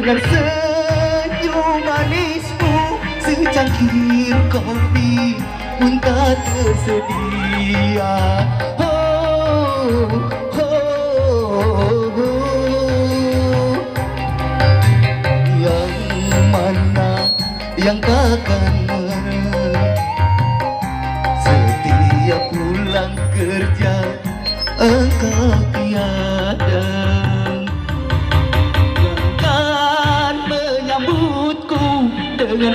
dengan senyum manismu, secangkir kopi pun tak tersedia. Oh, oh, oh. Yang mana yang takkan mereng setiap pulang kerja engkau tiada, yang kan menyambutku dengan